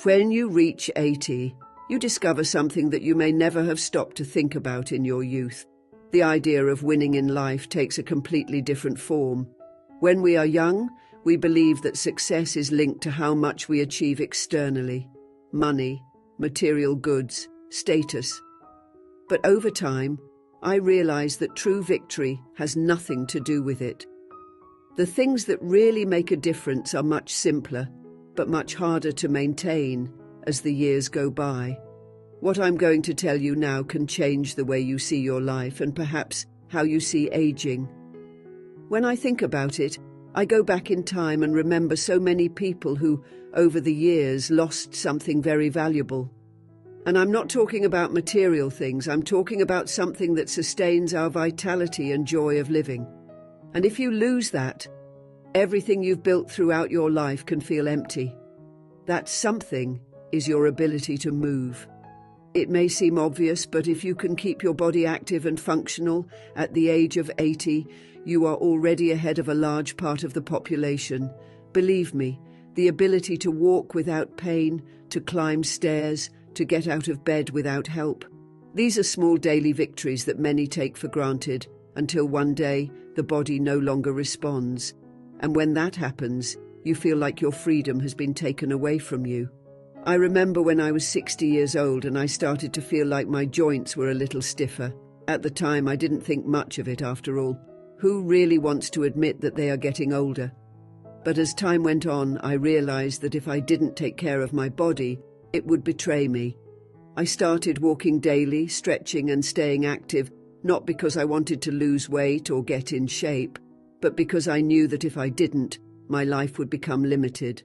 When you reach 80, you discover something that you may never have stopped to think about in your youth. The idea of winning in life takes a completely different form. When we are young, we believe that success is linked to how much we achieve externally: money, material goods, status. But over time, I realized that true victory has nothing to do with it. The things that really make a difference are much simpler, but much harder to maintain as the years go by. What I'm going to tell you now can change the way you see your life and perhaps how you see aging. When I think about it, I go back in time and remember so many people who, over the years, lost something very valuable. And I'm not talking about material things, I'm talking about something that sustains our vitality and joy of living. And if you lose that, everything you've built throughout your life can feel empty. That something is your ability to move. It may seem obvious, but if you can keep your body active and functional at the age of 80, you are already ahead of a large part of the population. Believe me, the ability to walk without pain, to climb stairs, to get out of bed without help. These are small daily victories that many take for granted until one day the body no longer responds. And when that happens, you feel like your freedom has been taken away from you. I remember when I was 60 years old and I started to feel like my joints were a little stiffer. At the time, I didn't think much of it after all. Who really wants to admit that they are getting older? But as time went on, I realized that if I didn't take care of my body, it would betray me. I started walking daily, stretching and staying active, not because I wanted to lose weight or get in shape, but because I knew that if I didn't, my life would become limited.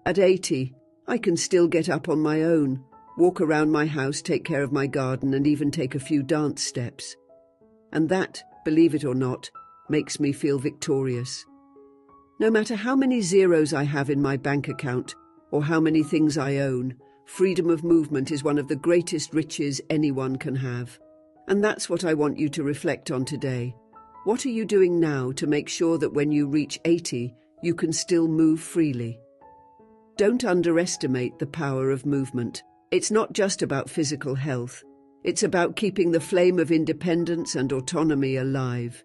At 80, I can still get up on my own, walk around my house, take care of my garden, and even take a few dance steps. And that, believe it or not, makes me feel victorious. No matter how many zeros I have in my bank account, or how many things I own, freedom of movement is one of the greatest riches anyone can have. And that's what I want you to reflect on today. What are you doing now to make sure that when you reach 80, you can still move freely? Don't underestimate the power of movement. It's not just about physical health. It's about keeping the flame of independence and autonomy alive.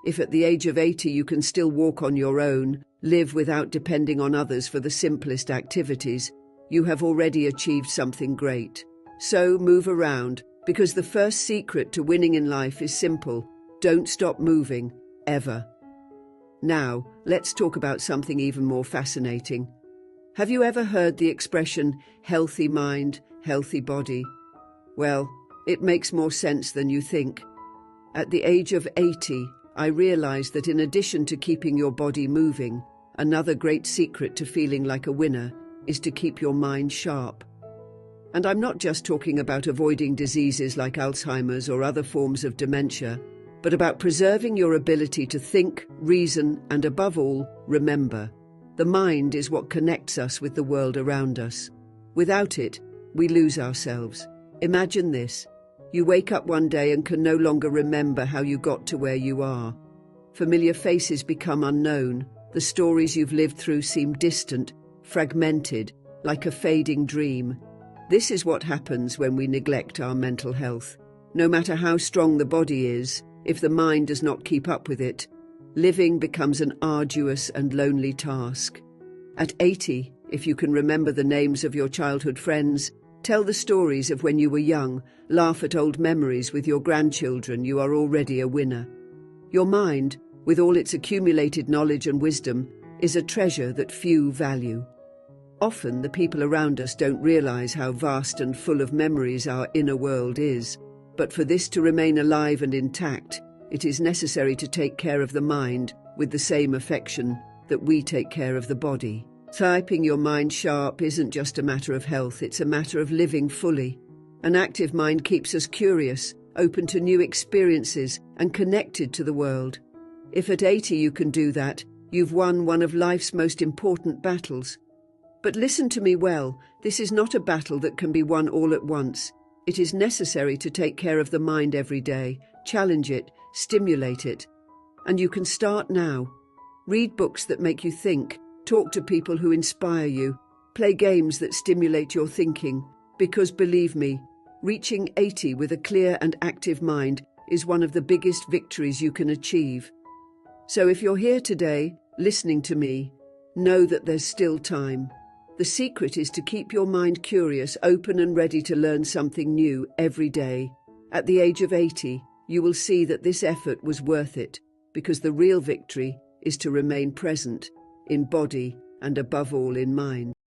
If at the age of 80 you can still walk on your own, live without depending on others for the simplest activities, you have already achieved something great. So move around, because the first secret to winning in life is simple: don't stop moving, ever. Now, let's talk about something even more fascinating. Have you ever heard the expression, healthy mind, healthy body? Well, it makes more sense than you think. At the age of 80, I realized that in addition to keeping your body moving, another great secret to feeling like a winner is to keep your mind sharp. And I'm not just talking about avoiding diseases like Alzheimer's or other forms of dementia, but about preserving your ability to think, reason, and above all, remember. The mind is what connects us with the world around us. Without it, we lose ourselves. Imagine this. You wake up one day and can no longer remember how you got to where you are. Familiar faces become unknown. The stories you've lived through seem distant, fragmented, like a fading dream. This is what happens when we neglect our mental health. No matter how strong the body is, if the mind does not keep up with it, living becomes an arduous and lonely task. At 80, if you can remember the names of your childhood friends, tell the stories of when you were young, laugh at old memories with your grandchildren, you are already a winner. Your mind, with all its accumulated knowledge and wisdom, is a treasure that few value. Often the people around us don't realize how vast and full of memories our inner world is. But for this to remain alive and intact, it is necessary to take care of the mind with the same affection that we take care of the body. Keeping your mind sharp isn't just a matter of health, it's a matter of living fully. An active mind keeps us curious, open to new experiences, and connected to the world. If at 80 you can do that, you've won one of life's most important battles. But listen to me well, this is not a battle that can be won all at once. It is necessary to take care of the mind every day, challenge it, stimulate it. And you can start now. Read books that make you think, talk to people who inspire you, Play games that stimulate your thinking, because believe me, reaching 80 with a clear and active mind is one of the biggest victories you can achieve. So if you're here today, listening to me, know that there's still time. The secret is to keep your mind curious, open and ready to learn something new every day. At the age of 80, you will see that this effort was worth it, because the real victory is to remain present, in body and above all in mind.